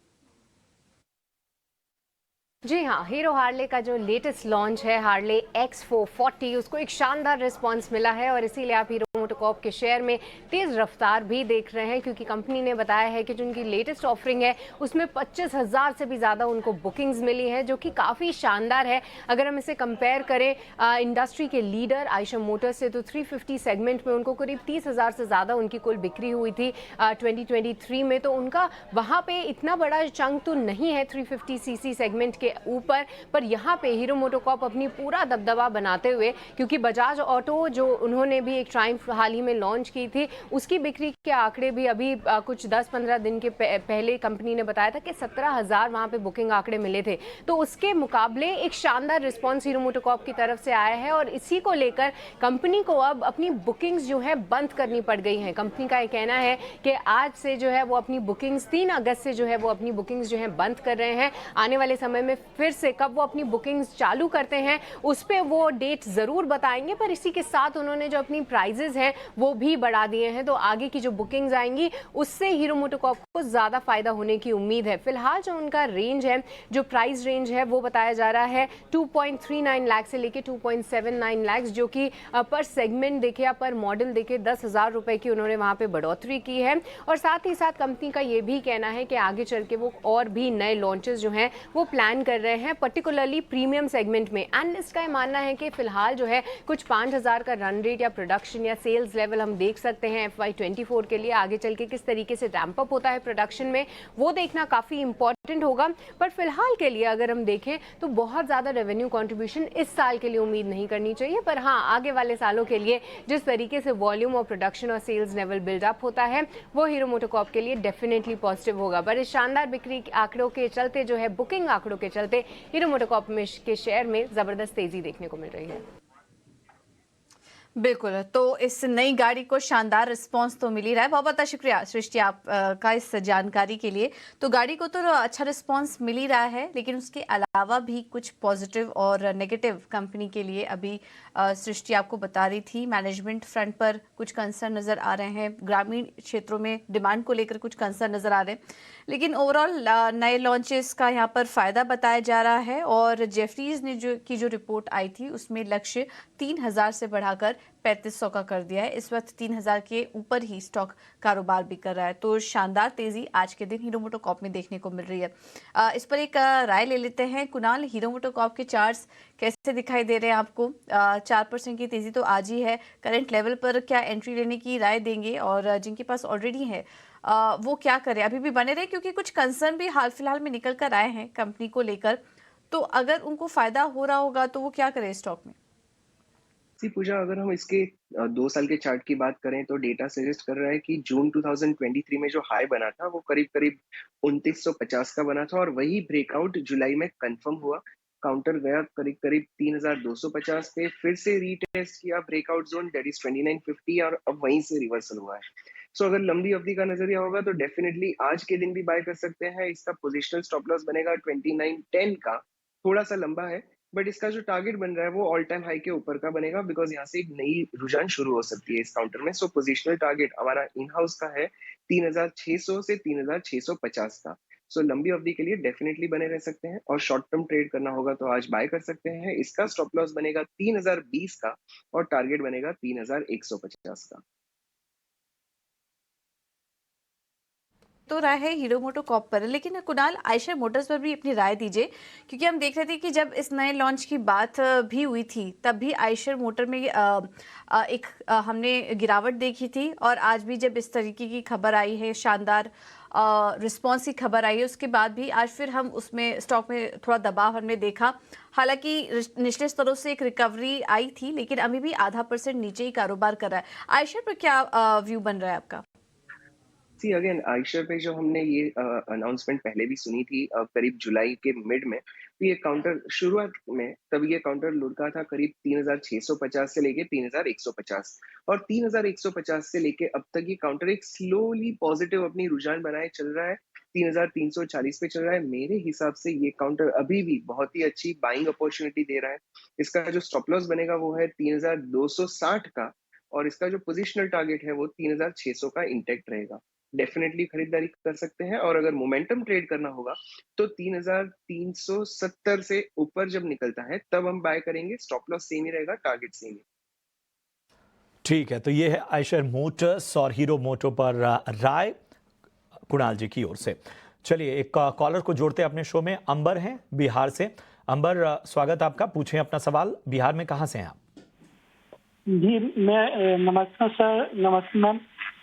जी हाँ, हीरो हार्ले का जो लेटेस्ट लॉन्च है हार्ले X440, उसको एक शानदार रिस्पांस मिला है और इसीलिए आप हीरो मोटोकॉर्प के शेयर में तेज रफ्तार भी देख रहे हैं, क्योंकि कंपनी ने बताया है कि जो उनकी लेटेस्ट ऑफरिंग है उसमें 25,000 से भी ज़्यादा उनको बुकिंग्स मिली है, जो कि काफ़ी शानदार है। अगर हम इसे कंपेयर करें इंडस्ट्री के लीडर आयशर मोटर्स से, तो 350 सेगमेंट में उनको करीब 30,000 से ज़्यादा उनकी कुल बिक्री हुई थी 2023 में। तो उनका वहाँ पे इतना बड़ा चंक तो नहीं है 350cc सेगमेंट के ऊपर, पर यहाँ पे हीरो मोटोकॉर्प अपनी पूरा दबदबा बनाते हुए, क्योंकि बजाज ऑटो जो उन्होंने भी एक ट्रायम्फ हाल ही में लॉन्च की थी, उसकी बिक्री के आंकड़े भी अभी कुछ 10-15 दिन के पहले कंपनी ने बताया था कि 17,000 वहाँ पे बुकिंग आंकड़े मिले थे। तो उसके मुकाबले एक शानदार रिस्पॉन्स हीरो मोटोकॉर्प की तरफ से आया है और इसी को लेकर कंपनी को अब अपनी बुकिंग्स जो है बंद करनी पड़ गई हैं। कंपनी का ये कहना है कि आज से जो है वो अपनी बुकिंग्स 3 अगस्त से जो है वो अपनी बुकिंग्स जो है बंद कर रहे हैं। आने वाले समय में फिर से कब वो अपनी बुकिंग्स चालू करते हैं उस पर वो डेट ज़रूर बताएंगे, पर इसी के साथ उन्होंने जो अपनी प्राइजेज हैं वो भी बढ़ा दिए हैं। तो आगे की जो बुकिंग्स आएंगी उससे हीरो मोटोकॉर्प को ज़्यादा फायदा होने की उम्मीद है। फिलहाल जो उनका रेंज है, जो प्राइस रेंज है, वो बताया जा रहा है 2.39 लाख से लेके 2.79 लाख, जो कि पर सेगमेंट देखे या पर मॉडल देखे 10,000 रुपए की उन्होंने वहाँ पे बढ़ोतरी की है। और साथ ही साथ कंपनी का ये भी कहना है कि आगे चल के वो और भी नए लॉन्चेस जो हैं वो प्लान कर रहे हैं, पर्टिकुलरली प्रीमियम सेगमेंट में। एनालिस्ट का मानना है कि फिलहाल जो है कुछ 5,000 का रन रेट या प्रोडक्शन या सेल्स लेवल हम देख सकते हैं FY24 के लिए। आगे चल के किस तरीके से रैंप अप होता है प्रोडक्शन में वो देखना काफ़ी इंपॉर्टेंट होगा। पर फिलहाल के लिए अगर हम देखें तो बहुत ज़्यादा रेवेन्यू कंट्रीब्यूशन इस साल के लिए उम्मीद नहीं करनी चाहिए, पर हाँ आगे वाले सालों के लिए जिस तरीके से वॉल्यूम और प्रोडक्शन और सेल्स लेवल बिल्डअप होता है वो हीरो मोटोकॉर्प के लिए डेफिनेटली पॉजिटिव होगा। पर इस शानदार बिक्री आंकड़ों के चलते जो है बुकिंग आंकड़ों के चलते हीरो मोटोकॉर्प के शेयर में जबरदस्त तेजी देखने को मिल रही है। बिल्कुल, तो इस नई गाड़ी को शानदार रिस्पांस तो मिल ही रहा है। बहुत बहुत शुक्रिया सृष्टि आप का इस जानकारी के लिए। तो गाड़ी को तो अच्छा रिस्पांस मिल ही रहा है, लेकिन उसके अलावा भी कुछ पॉजिटिव और नेगेटिव कंपनी के लिए अभी सृष्टि आपको बता रही थी। मैनेजमेंट फ्रंट पर कुछ कंसर्न नज़र आ रहे हैं, ग्रामीण क्षेत्रों में डिमांड को लेकर कुछ कंसर्न नज़र आ रहे हैं, लेकिन ओवरऑल नए लॉन्चेस का यहाँ पर फ़ायदा बताया जा रहा है। और जेफरीज ने जो रिपोर्ट आई थी उसमें लक्ष्य 3,000 से बढ़ाकर 3,500 का कर दिया है। इस वक्त 3,000 के ऊपर ही स्टॉक कारोबार भी कर रहा है। तो शानदार तेजी आज के दिन हीरो मोटोकॉर्प में देखने को मिल रही है। इस पर एक राय ले लेते हैं। कुणाल, हीरो मोटोकॉर्प के चार्ट्स कैसे दिखाई दे रहे हैं आपको? 4% की तेजी तो आज ही है। करंट लेवल पर क्या एंट्री लेने की राय देंगे, और जिनके पास ऑलरेडी है वो क्या करें? अभी भी बने रहे, क्योंकि कुछ कंसर्न भी हाल फिलहाल में निकल कर आए हैं कंपनी को लेकर। तो अगर उनको फायदा हो रहा होगा तो वो क्या करें स्टॉक में? पूजा, अगर हम इसके 2 साल के चार्ट की बात करें तो डेटा सजेस्ट कर रहा है कि जून 2023 में जो हाई बना था वो करीब 2950 का बना था, और वही ब्रेकआउट जुलाई में कंफर्म हुआ। काउंटर गया करीब 3250 पे, फिर से रीटेस्ट किया ब्रेकआउट जोन दैट इज 2950, और अब वहीं से रिवर्सल हुआ है। सो अगर लंबी अवधि का नजरिया होगा तो डेफिनेटली आज के दिन भी बाय कर सकते हैं। इसका पोजिशनल स्टॉप लॉस बनेगा 2910 का, थोड़ा सा लंबा है बट इसका जो टारगेट बन रहा है वो ऑल टाइम हाई के ऊपर का बनेगा, बिकॉज यहाँ से एक नई रुझान शुरू हो सकती है इस काउंटर में। सो पोजिशनल टारगेट हमारा इन हाउस का है 3600 से 3650 का। सो लंबी अवधि के लिए डेफिनेटली बने रह सकते हैं, और शॉर्ट टर्म ट्रेड करना होगा तो आज बाय कर सकते हैं। इसका स्टॉप लॉस बनेगा 3020 का और टारगेट बनेगा 3150 का। तो राय है हीरो मोटो कॉर्प पर, लेकिन कुणाल आयशर मोटर्स पर भी अपनी राय दीजिए, क्योंकि हम देख रहे थे कि जब इस नए लॉन्च की बात भी हुई थी तब भी आयशर मोटर में हमने गिरावट देखी थी, और आज भी जब इस तरीके की खबर आई है, शानदार रिस्पॉन्स की खबर आई है, उसके बाद भी आज फिर हम उसमें स्टॉक में थोड़ा दबाव हमने देखा। हालांकि निचले स्तरों से एक रिकवरी आई थी, लेकिन अभी भी 0.5% नीचे ही कारोबार कर रहा है। आयशर पर क्या व्यू बन रहा है आपका? सी अगेन आयशर पे जो हमने ये अनाउंसमेंट पहले भी सुनी थी करीब जुलाई के मिड में, तो ये काउंटर शुरुआत में तब ये काउंटर लुढ़का था करीब 3650 से लेके 3150, और 3150 से लेके अब तक ये काउंटर एक स्लोली पॉजिटिव अपनी रुझान बनाए चल रहा है। 3340 पे चल रहा है। मेरे हिसाब से ये काउंटर अभी भी बहुत ही अच्छी बाइंग अपॉर्चुनिटी दे रहा है। इसका जो स्टॉप लॉस बनेगा वो है 3260 का, और इसका जो पोजिशनल टारगेट है वो 3600 का इंटैक्ट रहेगा। डेफिनेटली खरीदारी कर सकते हैं, और अगर मोमेंटम ट्रेड करना होगा तो 3370 से ऊपर जब निकलता है तब हम बाय करेंगे। स्टॉप लॉस सेम ही रहेगा, टारगेट सेम ही। ठीक है, तो ये है आयशर मोटर्स और हीरो मोटो पर राय कुणाल जी की ओर से। चलिए एक कॉलर को जोड़ते हैं अपने शो में। अंबर हैं बिहार से। अंबर, स्वागत आपका, पूछें अपना सवाल। बिहार में कहाँ से हैं आप? जी मैं नमस्कार सर। नमस्ते मैम,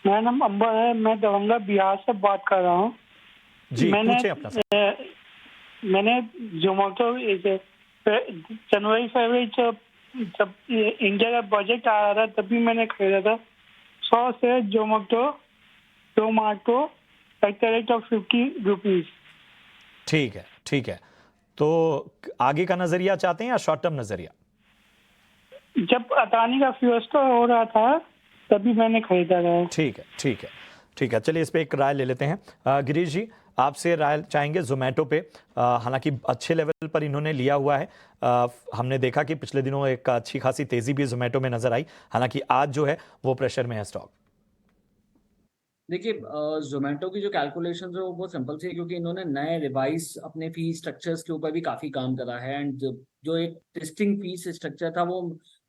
मेरा नाम अंबर है, मैं दरभंगा बिहार से बात कर रहा हूँ। जी पूछें अपना सवाल। मैंने जोमेटो जनवरी फरवरी जब इंडिया का बजट आ रहा था तभी मैंने खरीदा था 100 से Zomato at the rate of 50 rupees. ठीक है, ठीक है। तो आगे का नजरिया चाहते हैं या शॉर्ट टर्म नजरिया? जब अदानी का फियोस्टा हो रहा था तभी मैंने खरीदा था। ठीक है, ठीक है, ठीक है। चलिए इस पे एक राय ले लेते हैं। गिरीश जी, आपसे राय चाहेंगे जोमेटो पे। हालांकि अच्छे लेवल पर इन्होंने लिया हुआ है। हमने देखा कि पिछले दिनों एक अच्छी खासी तेजी भी जोमेटो में नजर आई, हालांकि आज जो है वो प्रेशर में है स्टॉक। देखिए जोमेटो की जो कैलकुलेशन है वो बहुत सिंपल सी है, क्योंकि इन्होंने नए रिवाइज अपने फी स्ट्रक्चर्स के ऊपर भी काफी काम करा है, एंड जो एक टेस्टिंग फीस स्ट्रक्चर था वो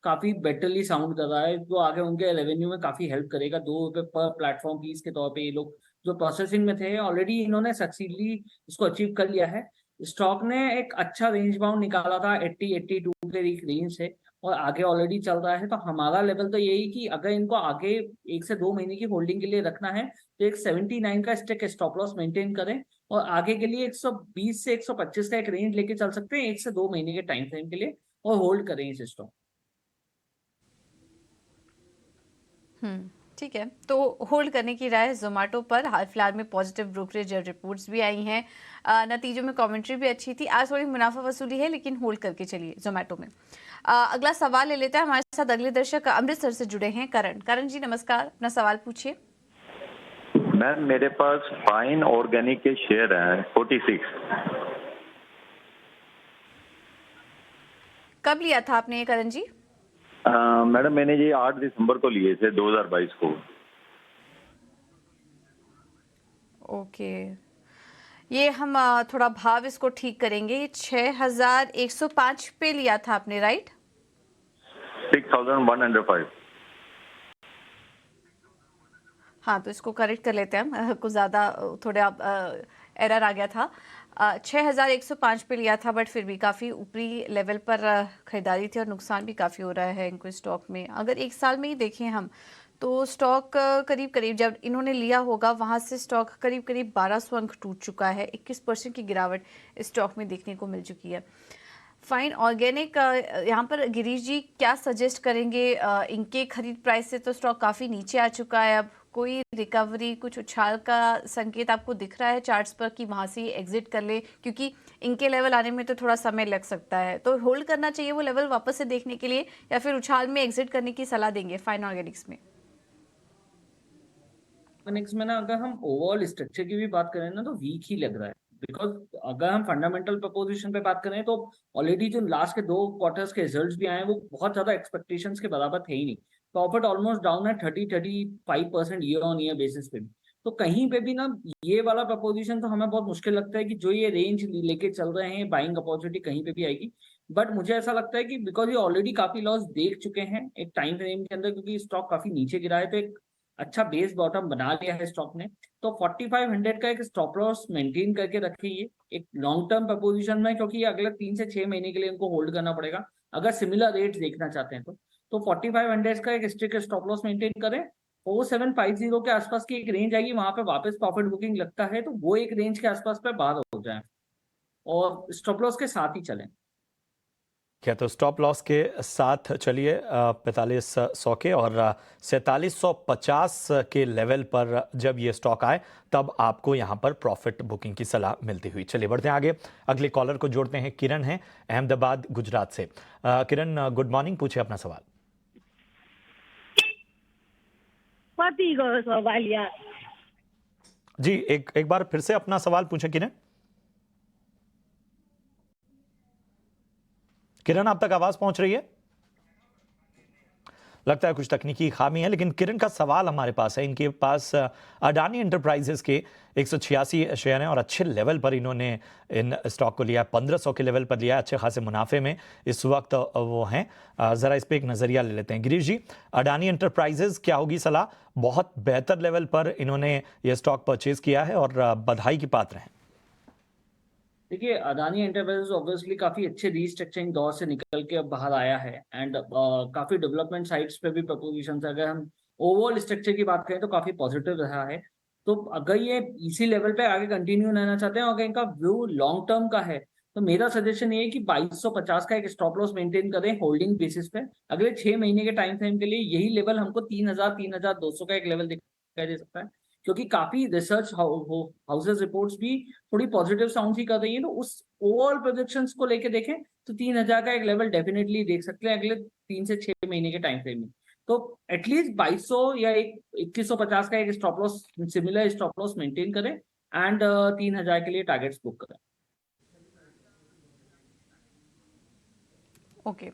काफी बेटरली साउंड कर रहा है, जो आगे उनके रेवेन्यू में काफी हेल्प करेगा। 2 रुपए पर प्लेटफॉर्म फीस के तौर पे ये लोग जो प्रोसेसिंग में थे ऑलरेडी इन्होंने सक्सीडली इसको अचीव कर लिया है। स्टॉक ने एक अच्छा रेंज बाउंड निकाला था 80-82 के रेंज से, और आगे ऑलरेडी चल रहा है। तो हमारा लेवल तो यही कि अगर इनको आगे 1 से 2 महीने की होल्डिंग के लिए रखना है तो एक 79 का स्टॉप लॉस मेंटेन करें, और आगे के लिए 120 से 125 का एक रेंज लेके चल सकते हैं 1 से 2 महीने के टाइम फ्रेम के लिए, और होल्ड करें इस स्टॉक। ठीक है, तो होल्ड करने की राय जोमेटो पर। हाल फिलहाल में पॉजिटिव ब्रोकरेज रिपोर्ट्स भी आई हैं, नतीजों में कमेंट्री भी अच्छी थी। आज थोड़ी मुनाफा वसूली है, लेकिन होल्ड करके चलिए जोमेटो में। अगला सवाल ले लेते हैं। हमारे साथ अगले दर्शक अमृतसर से जुड़े हैं करण जी, नमस्कार, अपना सवाल पूछिए। मैम मेरे पास फाइन ऑर्गेनिक के शेयर हैं 46। कब लिया था आपने ये करण जी? मैडम मैंने ये 8 दिसंबर को लिए थे 2022 को। ओके, ये हम थोड़ा भाव इसको ठीक करेंगे। 6105 पे लिया था आपने, राइट? 6105। हाँ, तो इसको करेक्ट कर लेते हैं हम, कुछ ज़्यादा थोड़ा एरर आ गया था। 6105 पे लिया था, बट फिर भी काफ़ी ऊपरी लेवल पर खरीदारी थी, और नुकसान भी काफ़ी हो रहा है इनको स्टॉक में। अगर एक साल में ही देखें हम तो स्टॉक करीब करीब जब इन्होंने लिया होगा वहाँ से स्टॉक करीब करीब 1200 अंक टूट चुका है। 21% की गिरावट स्टॉक में देखने को मिल चुकी है। फाइन ऑर्गेनिक, यहाँ पर गिरीश जी क्या सजेस्ट करेंगे? इनके खरीद प्राइस से तो स्टॉक काफ़ी नीचे आ चुका है। अब कोई रिकवरी, कुछ उछाल का संकेत आपको दिख रहा है चार्ट्स पर कि वहाँ से एग्जिट कर ले? क्योंकि इनके लेवल आने में तो थोड़ा समय लग सकता है, तो होल्ड करना चाहिए वो लेवल वापस से देखने के लिए, या फिर उछाल में एग्जिट करने की सलाह देंगे फाइन ऑर्गेनिक्स में? ऑर्गेनिक्स में ना अगर हम ओवरऑल स्ट्रक्चर की भी बात करें ना तो वीक ही लग रहा है। बिकॉज अगर हम फंडामेंटल प्रपोजिशन पे बात करें तो ऑलरेडी जो लास्ट के 2 क्वार्टर्स के रिजल्ट्स भी आए वो बहुत ज्यादा एक्सपेक्टेशंस के बराबर थे ही नहीं। प्रॉफिट ऑलमोस्ट डाउन है 30-35% ईयर ऑन ईयर बेसिस पे भी। तो कहीं पे भी ना ये वाला प्रपोजिशन तो हमें बहुत मुश्किल लगता है कि जो ये रेंज लेके चल रहे हैं बाइंग अपॉर्चुनिटी कहीं पे भी आएगी। बट मुझे ऐसा लगता है कि बिकॉज ये ऑलरेडी काफी लॉस देख चुके हैं एक टाइम फ्रेम के अंदर, क्योंकि स्टॉक काफी नीचे गिरा है, तो एक अच्छा बेस बॉटम बना लिया है स्टॉक ने। तो 4500 का एक स्टॉप लॉस मेंटेन करके रखिए एक लॉन्ग टर्म प्रपोजिशन में, क्योंकि ये अगले 3 से 6 महीने के लिए इनको होल्ड करना पड़ेगा अगर सिमिलर रेट्स देखना चाहते हैं तो 4500 का एक स्ट्रिक्ट स्टॉप लॉस मेंटेन करें। 4750 के आसपास की एक रेंज आएगी, वहां पे वापस प्रॉफिट बुकिंग लगता है तो वो एक रेंज के आसपास पे बाहर हो जाए और स्टॉप लॉस के साथ ही चलें। क्या तो स्टॉप लॉस के साथ चलिए 4500 के और 4750 के लेवल पर जब ये स्टॉक आए तब आपको यहाँ पर प्रॉफिट बुकिंग की सलाह मिलती हुई। चलिए बढ़ते हैं आगे, अगले कॉलर को जोड़ते हैं। किरण हैं अहमदाबाद गुजरात से। किरण गुड मॉर्निंग, पूछे अपना सवाल। सवाल यार जी एक बार फिर से अपना सवाल पूछें किरण। किरण आप तक आवाज पहुंच रही है? लगता है कुछ तकनीकी खामी है, लेकिन किरण का सवाल हमारे पास है। इनके पास अडानी एंटरप्राइजेस के 186 शेयर हैं और अच्छे लेवल पर इन्होंने इन स्टॉक को लिया, 1500 के लेवल पर लिया, अच्छे खासे मुनाफे में इस वक्त वो हैं। ज़रा इस पर एक नज़रिया ले लेते हैं। गिरीश जी, अडानी एंटरप्राइजेस क्या होगी सलाह? बहुत बेहतर लेवल पर इन्होंने ये स्टॉक परचेज किया है और बधाई की पात्र हैं। देखिए, अडानी एंटरप्राइजेस ऑब्वियसली काफी अच्छे रीस्ट्रक्चरिंग दौर से निकल के अब बाहर आया है एंड काफी डेवलपमेंट साइट्स पे भी प्रपोजिशन, अगर हम ओवरऑल स्ट्रक्चर की बात करें तो काफी पॉजिटिव रहा है। तो अगर ये इसी लेवल पे आगे कंटिन्यू रहना चाहते हैं और अगर इनका व्यू लॉन्ग टर्म का है तो मेरा सजेशन ये है कि 2250 का एक स्टॉप लॉस मेंटेन करें होल्डिंग बेसिस पे। अगले 6 महीने के टाइम फ्रेम के लिए यही लेवल हमको 3200 का एक लेवल दिखाई दे सकता है, क्योंकि काफी रिसर्च हाउसेस रिपोर्ट्स भी थोड़ी पॉजिटिव साउंड ही कर रही है। तो उस ओवरऑल प्रोजेक्शंस को लेके देखें तो 3000 का एक लेवल डेफिनेटली देख सकते हैं अगले 3 से 6 महीने के टाइम फ्रेम में। तो एटलीस्ट 2200 या 2150 का एक stop loss, similar stop loss maintain करें एंड 3000 के लिए टारगेट्स बुक करें। ओके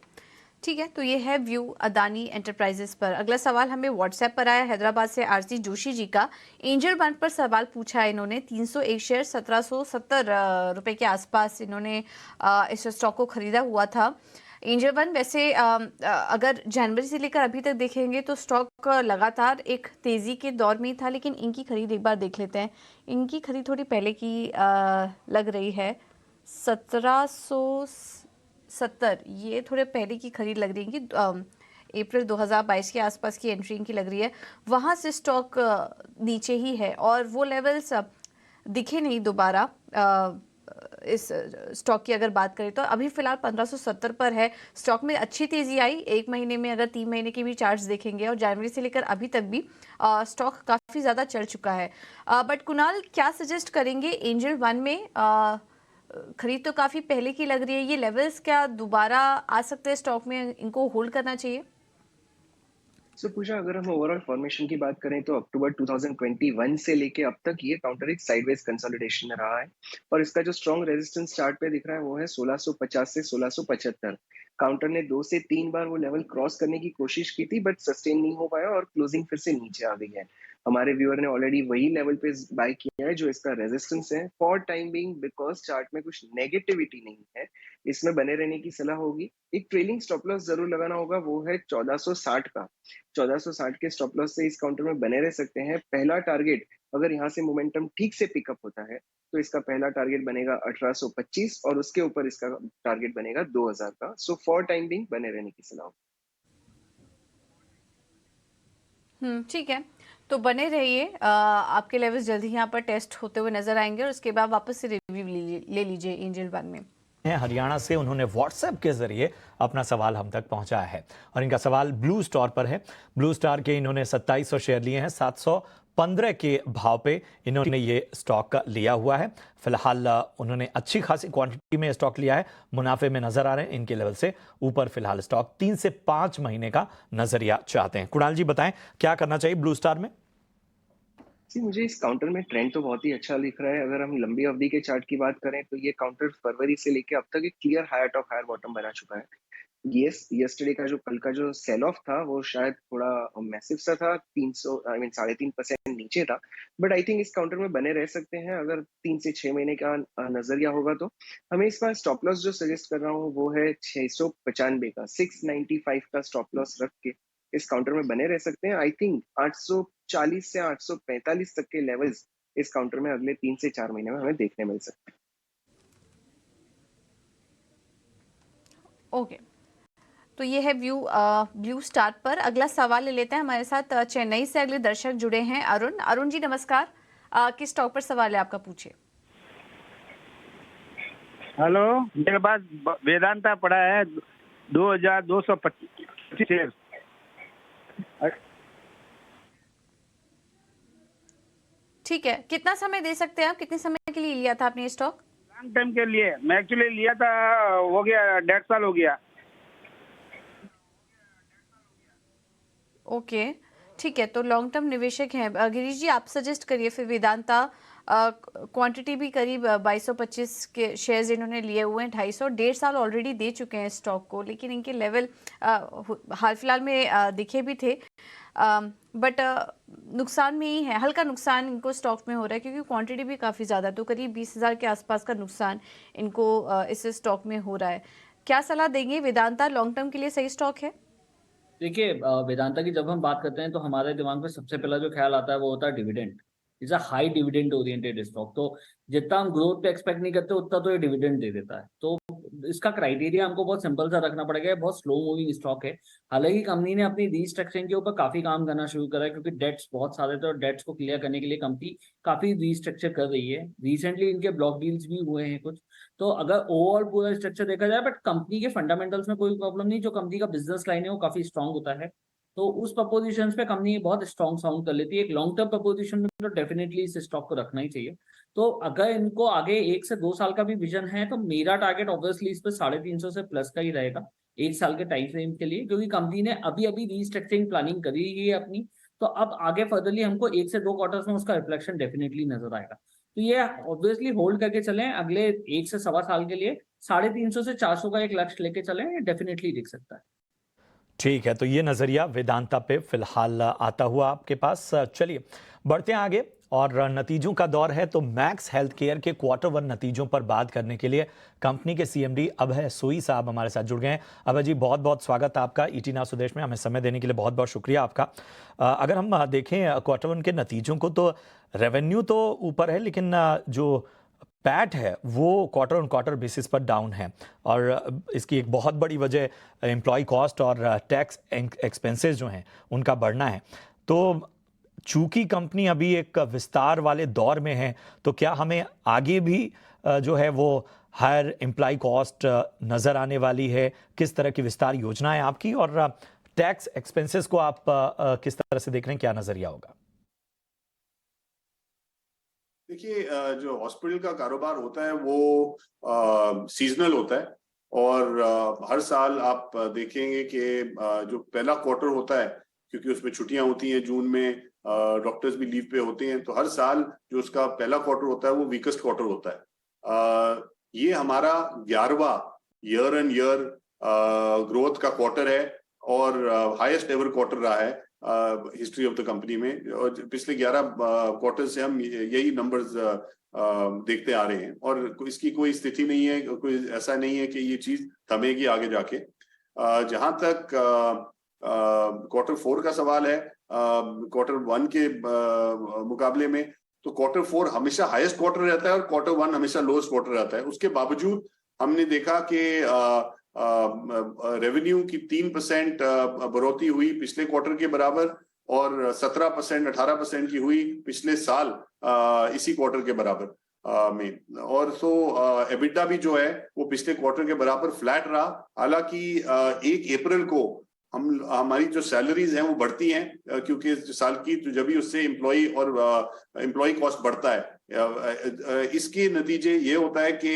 ठीक है, तो ये है व्यू अदानी एंटरप्राइजेस पर। अगला सवाल हमें व्हाट्सएप पर आया हैदराबाद से आरसी जोशी जी का। एंजल वन पर सवाल पूछा है इन्होंने। 301 शेयर 1770 रुपए के आसपास इन्होंने इस स्टॉक को खरीदा हुआ था। एंजल वन वैसे अगर जनवरी से लेकर अभी तक देखेंगे तो स्टॉक लगातार एक तेज़ी के दौर में ही था, लेकिन इनकी खरीद एक बार देख लेते हैं। इनकी खरीद थोड़ी पहले की लग रही है, 1770, ये थोड़े पहले की खरीद लग रही है कि अप्रैल 2022 के आसपास की एंट्री इनकी लग रही है। वहाँ से स्टॉक नीचे ही है और वो लेवल्स दिखे नहीं दोबारा। इस स्टॉक की अगर बात करें तो अभी फिलहाल 1570 पर है। स्टॉक में अच्छी तेज़ी आई एक महीने में, अगर 3 महीने के भी चार्ट्स देखेंगे, और जनवरी से लेकर अभी तक भी स्टॉक काफ़ी ज़्यादा चल चुका है। बट कुणाल क्या सजेस्ट करेंगे एंजल वन में? खरीद तो काफ़ी पहले की लग रही है, ये लेवल्स क्या दोबारा आ सकते हैं स्टॉक में? इनको होल्ड करना चाहिए? पूजा, अगर हम ओवरऑल फॉर्मेशन की बात करें तो अक्टूबर 2021 से लेके अब तक ये काउंटर एक साइडवेज कंसोलिडेशन में रहा है और इसका जो स्ट्रॉन्ग रेजिस्टेंस चार्ट पे दिख रहा है वो है 1650 से 1675। काउंटर ने 2 से 3 बार वो लेवल क्रॉस करने की कोशिश की थी बट सस्टेन नहीं हो पाया और क्लोजिंग फिर से नीचे आ गई है। हमारे व्यूअर ने ऑलरेडी वही लेवल पे बाय किया है जो इसका रेजिस्टेंस है for time being, because chart में कुछ नेगेटिविटी नहीं है, इसमें बने रहने की सलाह होगी। एक ट्रेलिंग स्टॉप लॉस जरूर लगाना होगा, वो है 1460 का। 1460 के स्टॉप लॉस से इस काउंटर में बने रह सकते हैं। पहला टारगेट, अगर यहाँ से मोमेंटम ठीक से पिकअप होता है तो इसका पहला टारगेट बनेगा 1825 और उसके ऊपर इसका टारगेट बनेगा 2000 का। सो फॉर टाइम बीइंग बने रहने की सलाह। ठीक है, तो बने रहिए। आपके लेवल्स जल्दी यहाँ पर टेस्ट होते हुए नजर आएंगे और उसके बाद वापस से रिव्यू ले लीजिए एंजल वन में। हरियाणा से उन्होंने व्हाट्सएप के जरिए अपना सवाल हम तक पहुंचाया है और इनका सवाल ब्लू स्टार पर है। ब्लू स्टार के इन्होंने 2700 शेयर लिए हैं, 715 के भाव पे इन्होंने ये स्टॉक लिया हुआ है। फिलहाल उन्होंने अच्छी खासी क्वांटिटी में स्टॉक लिया है, मुनाफे में नजर आ रहे हैं। इनके लेवल से ऊपर फिलहाल स्टॉक 3 से 5 महीने का नजरिया चाहते हैं। कुणाल जी बताएं क्या करना चाहिए ब्लू स्टार में? मुझे इस काउंटर में ट्रेंड तो बहुत ही अच्छा दिख रहा है। अगर हम लंबी अवधि के चार्ट की बात करें तो ये काउंटर फरवरी से लेके अब तक एक clear higher top higher bottom बना चुका है। यस्टरडे का जो कल का जो सेल ऑफ था वो शायद थोड़ा मैसिव सा था, 3.5% नीचे था, बट आई थिंक इस काउंटर में बने रह सकते हैं। अगर 3 से 6 महीने का नजरिया होगा तो हमें इस बार स्टॉप लॉस जो सजेस्ट कर रहा हूँ वो है 695 का, 695 का स्टॉप लॉस रख के इस काउंटर में बने रह सकते हैं। आई थिंक 840 से 845 तक के लेवल्स इस काउंटर में अगले 3 से 4 महीने में हमें देखने मिल सकते हैं। ओके, तो ये है व्यू ब्लू स्टार पर। अगला सवाल ले लेते हैं। हमारे साथ चेन्नई से अगले दर्शक जुड़े हैं, अरुण जी नमस्कार। किस स्टॉक पर सवाल है आपका, पूछिए। हेलो, मेरे पास वेदांता पड़ा है 2225 शेयर। ठीक है, कितना समय दे सकते हैं आप? कितने समय के लिए लिया था आपने ये स्टॉक? लॉन्ग टाइम के लिए मैं एक्चुअली लिया था, हो गया 1.5 साल हो गया। ओके, ठीक है, तो लॉन्ग टर्म निवेशक हैं। गिरीश जी आप सजेस्ट करिए फिर। वेदांता क्वांटिटी भी करीब 2225 के शेयर्स इन्होंने लिए हुए हैं, 250, 1.5 साल ऑलरेडी दे चुके हैं स्टॉक को, लेकिन इनके लेवल हाल फिलहाल में दिखे भी थे, बट नुकसान में ही है, हल्का नुकसान इनको स्टॉक में हो रहा है क्योंकि क्वांटिटी भी काफ़ी ज़्यादा, तो करीब 20,000 के आसपास का नुकसान इनको इस स्टॉक में हो रहा है। क्या सलाह देंगे? वेदांता लॉन्ग टर्म के लिए सही स्टॉक है? देखिए, वेदांता की जब हम बात करते हैं तो हमारे दिमाग में सबसे पहला जो ख्याल आता है वो होता है dividend. Is a high dividend oriented stock, तो जितना हम ग्रोथ पे एक्सपेक्ट नहीं करते उतना तो ये डिविडेंड दे देता है। तो इसका क्राइटेरिया हमको बहुत सिंपल सा रखना पड़ेगा। बहुत स्लो मूविंग स्टॉक है। हालांकि कंपनी ने अपनी रीस्ट्रक्चरिंग के ऊपर काफी काम करना शुरू करा है क्योंकि डेट्स बहुत सारे थे और डेट्स को क्लियर करने के लिए कंपनी काफी रीस्ट्रक्चर कर रही है। रिसेंटली इनके ब्लॉक डील्स भी हुए हैं कुछ। तो अगर ओवरऑल पूरा स्ट्रक्चर देखा जाए, बट कंपनी के फंडामेंटल्स में कोई प्रॉब्लम नहीं, जो कंपनी का बिजनेस लाइन है वो काफी स्ट्रांग होता है, तो उस प्रपोजिशन पे कंपनी बहुत स्ट्रॉन्ग साउंड कर लेती है। एक लॉन्ग टर्म प्रपोजिशन में तो डेफिनेटली इस स्टॉक को रखना ही चाहिए। तो अगर इनको आगे 1 से 2 साल का भी विजन है तो मेरा टारगेट ऑब्वियसली इस पे 350 से प्लस का ही रहेगा 1 साल के टाइम फ्रेम के लिए, क्योंकि कंपनी ने अभी अभी रीस्ट्रक्चरिंग प्लानिंग करी है अपनी। तो अब आगे फर्दरली हमको 1 से 2 क्वार्टर्स में उसका रिफ्लेक्शन डेफिनेटली नजर आएगा। तो ये ऑब्वियसली होल्ड करके चलें अगले 1 से सवा साल के लिए। 350 से 400 का एक लक्ष्य लेके चलें, डेफिनेटली दिख सकता है। ठीक है, तो ये नज़रिया वेदांता पे फिलहाल आता हुआ आपके पास। चलिए बढ़ते हैं आगे और नतीजों का दौर है। तो मैक्स हेल्थ केयर के क्वार्टर 1 नतीजों पर बात करने के लिए कंपनी के सीएमडी अभय सोई साहब हमारे साथ जुड़ गए हैं। अभय जी बहुत बहुत स्वागत है आपका ईटी नाउ स्वदेश में, हमें समय देने के लिए बहुत बहुत शुक्रिया आपका। अगर हम देखें क्वार्टर 1 के नतीजों को तो रेवेन्यू तो ऊपर है, लेकिन जो पैट है वो क्वार्टर ऑन क्वार्टर बेसिस पर डाउन है और इसकी एक बहुत बड़ी वजह एम्प्लॉय कॉस्ट और टैक्स एक्सपेंसेस जो हैं उनका बढ़ना है। तो चूंकि कंपनी अभी एक विस्तार वाले दौर में है, तो क्या हमें आगे भी जो है वो हायर एम्प्लॉय कॉस्ट नज़र आने वाली है? किस तरह की विस्तार योजना है आपकी और टैक्स एक्सपेंसेस को आप किस तरह से देख रहे हैं? क्या नज़रिया होगा? देखिए, जो हॉस्पिटल का कारोबार होता है वो सीजनल होता है और हर साल आप देखेंगे कि जो पहला क्वार्टर होता है, क्योंकि उसमें छुट्टियां होती हैं, जून में डॉक्टर्स भी लीव पे होते हैं, तो हर साल जो उसका पहला क्वार्टर होता है वो वीकेस्ट क्वार्टर होता है। ये हमारा 11वां ईयर एंड ईयर ग्रोथ का क्वार्टर है और हाईएस्ट एवर क्वार्टर रहा है हिस्ट्री ऑफ द कंपनी में। और पिछले 11 क्वार्टर से हम यही नंबर्स देखते आ रहे हैं और इसकी कोई स्थिति नहीं है, कोई ऐसा नहीं है कि ये चीज थमेगी आगे जाके। जहां तक क्वार्टर 4 का सवाल है, क्वार्टर 1 के मुकाबले में, तो क्वार्टर 4 हमेशा हाईएस्ट क्वार्टर रहता है और क्वार्टर 1 हमेशा लोएस्ट क्वार्टर रहता है। उसके बावजूद हमने देखा कि रेवेन्यू की 3% बढ़ोतरी हुई पिछले क्वार्टर के बराबर और 17% 18% की हुई पिछले साल इसी क्वार्टर के बराबर में। और सो एबिटा भी जो है वो पिछले क्वार्टर के बराबर फ्लैट रहा। हालांकि 1 अप्रैल को हमारी जो सैलरीज हैं वो बढ़ती हैं, क्योंकि साल की तो जब भी उससे एम्प्लॉय और एम्प्लॉय कॉस्ट बढ़ता है। इसके नतीजे ये होता है कि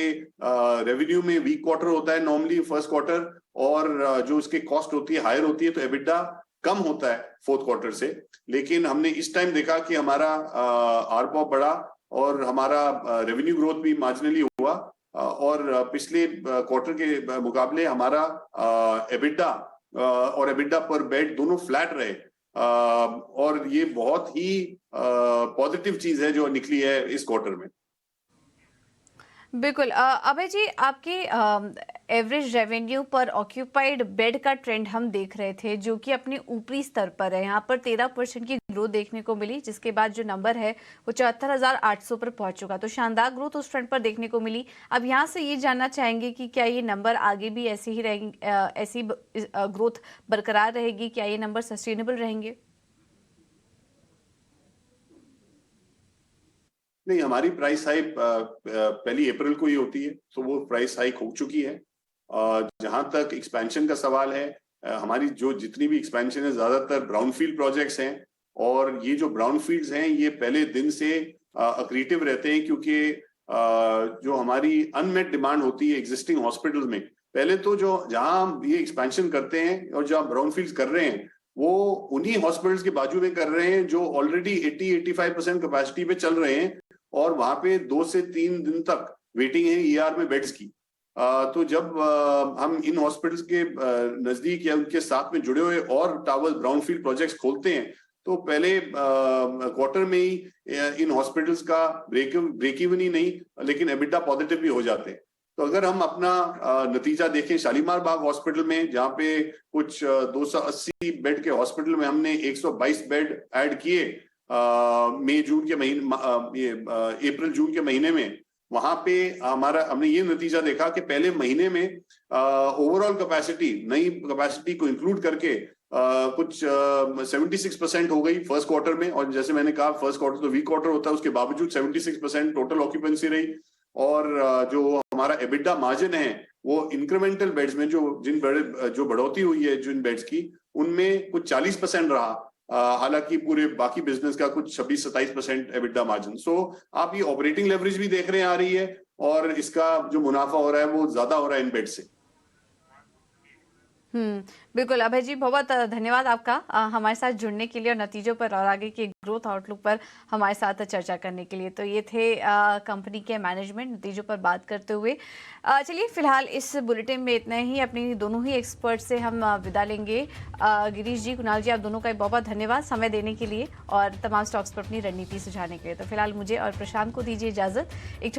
रेवेन्यू में वीक क्वार्टर होता है नॉर्मली फर्स्ट क्वार्टर, और जो उसके कॉस्ट होती है हायर होती है, तो एबिटा कम होता है फोर्थ क्वार्टर से, लेकिन हमने इस टाइम देखा कि हमारा आरपॉप बढ़ा और हमारा रेवेन्यू ग्रोथ भी मार्जिनली हुआ और पिछले क्वार्टर के मुकाबले हमारा एबिटा और एबिटा पर बेड दोनों फ्लैट रहे और ये बहुत ही पॉजिटिव चीज है जो निकली है इस क्वार्टर में। बिल्कुल अभय जी, आपके एवरेज रेवेन्यू पर ऑक्यूपाइड बेड का ट्रेंड हम देख रहे थे जो कि अपने ऊपरी स्तर पर है। यहाँ पर 13% की ग्रोथ देखने को मिली, जिसके बाद जो नंबर है वो 74,800 पर पहुंच चुका। तो शानदार ग्रोथ उस ट्रेंड पर देखने को मिली। अब यहाँ से ये जानना चाहेंगे कि क्या ये नंबर आगे भी ऐसे ही रहेंगे, ऐसी ग्रोथ बरकरार रहेगी? क्या ये नंबर सस्टेनेबल रहेंगे? नहीं, हमारी प्राइस हाइक पहली अप्रैल को ही होती है, तो वो प्राइस हाइक हो चुकी है। जहां तक एक्सपेंशन का सवाल है, हमारी जो जितनी भी एक्सपेंशन है ज्यादातर ब्राउनफील्ड प्रोजेक्ट्स हैं और ये जो ब्राउनफील्ड्स हैं ये पहले दिन से अक्रीटिव रहते हैं क्योंकि जो हमारी अनमेट डिमांड होती है एग्जिस्टिंग हॉस्पिटल्स में, पहले तो जो जहां हम ये एक्सपेंशन करते हैं और जहां ब्राउनफील्ड्स कर रहे हैं वो उन्हीं हॉस्पिटल्स के बाजू में कर रहे हैं जो ऑलरेडी 80-85% कैपेसिटी पे चल रहे हैं और वहां पे 2 से 3 दिन तक वेटिंग है ईआर में बेड्स की। तो जब हम इन हॉस्पिटल्स के नजदीक या उनके साथ में जुड़े हुए और टावर्स ब्राउनफील्ड प्रोजेक्ट्स खोलते हैं तो पहले क्वार्टर में ही इन हॉस्पिटल्स का ब्रेक इवन ही नहीं लेकिन एबिटा पॉजिटिव भी हो जाते हैं। तो अगर हम अपना नतीजा देखें शालीमार बाग हॉस्पिटल में जहाँ पे कुछ 280 बेड के हॉस्पिटल में हमने 122 बेड ऐड किए मई जून के महीने ये अप्रैल जून के महीने में, वहां पे हमने ये नतीजा देखा कि पहले महीने में ओवरऑल कैपेसिटी नई कैपेसिटी को इंक्लूड करके कुछ 76% हो गई फर्स्ट क्वार्टर में। और जैसे मैंने कहा फर्स्ट क्वार्टर तो वीक क्वार्टर होता है, उसके बावजूद 76% टोटल ऑक्यूपेंसी रही। और जो हमारा एबिटा मार्जिन है वो इंक्रीमेंटल बेड्स में जो बढ़ोतरी हुई है जिन बेड्स की उनमें कुछ 40% रहा, हालांकि पूरे बाकी बिजनेस का कुछ 26-27% एबिटा मार्जिन। सो आप ये ऑपरेटिंग लेवरेज भी देख रहे हैं आ रही है और इसका जो मुनाफा हो रहा है वो ज्यादा हो रहा है इन बेड से। बिल्कुल अभय जी, बहुत धन्यवाद आपका हमारे साथ जुड़ने के लिए और नतीजों पर और आगे के ग्रोथ आउटलुक पर हमारे साथ चर्चा करने के लिए। तो ये थे कंपनी के मैनेजमेंट नतीजों पर बात करते हुए। चलिए फिलहाल इस बुलेटिन में इतना ही। अपनी दोनों ही एक्सपर्ट से हम विदा लेंगे। गिरीश जी, कुणाल जी, आप दोनों का बहुत बहुत धन्यवाद समय देने के लिए और तमाम स्टॉक्स पर अपनी रणनीति सुझाने के लिए। तो फिलहाल मुझे और प्रशांत को दीजिए इजाजत। एक